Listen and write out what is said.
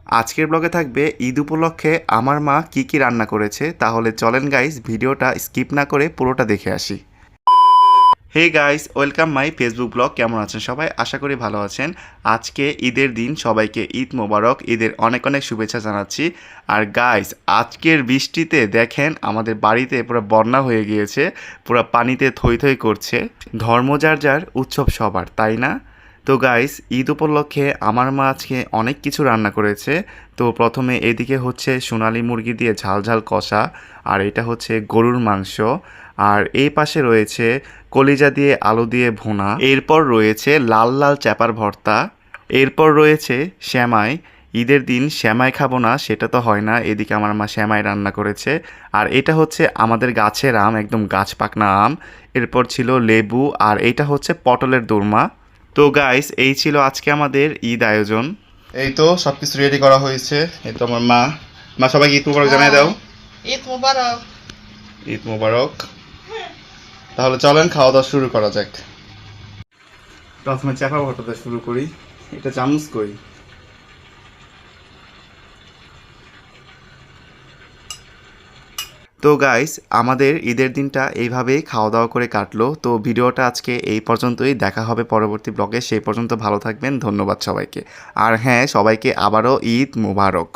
আজকের ব্লগে থাকবে ঈদ উপলক্ষে আমার মা কি কি রান্না করেছে। তাহলে চলেন গাইস, ভিডিওটা স্কিপ না করে পুরোটা দেখে আসি। Hey guys, welcome my Facebook blog. কেমন আছেন সবাই? আশা করি ভালো আছেন। আজকে ঈদের দিন, সবাইকে ঈদ মোবারক, ঈদের অনেক অনেক শুভেচ্ছা জানাচ্ছি। আর গাইস, আজকের বৃষ্টিতে দেখেন আমাদের বাড়িতে পুরো বন্যা হয়ে গিয়েছে, পুরো পানিতে থই থই করছে। ধর্ম যার যার, উৎসব সবার, তাই না? তো গাইস, ঈদ উপলক্ষে আমার মা আজকে অনেক কিছু রান্না করেছে। তো প্রথমে এদিকে হচ্ছে সোনালী মুরগি দিয়ে ঝাল ঝাল কষা, আর এটা হচ্ছে গরুর মাংস, আর এই পাশে রয়েছে কলিজা দিয়ে আলু দিয়ে ভুনা, এরপর রয়েছে লাল লাল চ্যাপার ভর্তা, এরপর রয়েছে শ্যামাই। ঈদের দিন শ্যামাই খাবো না সেটা তো হয় না, এদিকে আমার মা শ্যামাই রান্না করেছে। আর এটা হচ্ছে আমাদের গাছের আম, একদম গাছ পাকনা আম। এরপর ছিল লেবু, আর এটা হচ্ছে পটলের দোরমা। তো গাইস, এই ছিল আজকে আমাদের ঈদ আয়োজন। এই তো সবকিছু রেডি করা হয়েছে। এই তো আমার মা। মা, সবাইকে ঈদ মুবারক জানাই দাও। ঈদ মুবারক। ঈদ মুবারক। তাহলে চলেন খাওয়া দাওয়া শুরু করা যাক। প্রথমে চাপা ভর্তাটা শুরু করি। এটা চামচ কই? তো গাইস, আমাদের ঈদের দিনটা এইভাবেই খাওয়া দাওয়া করে কাটলো। তো ভিডিওটা আজকে এই পর্যন্তই, দেখা হবে পরবর্তী ব্লগে। সেই পর্যন্ত ভালো থাকবেন, ধন্যবাদ সবাইকে। আর হ্যাঁ, সবাইকে আবারও ঈদ মুবারক।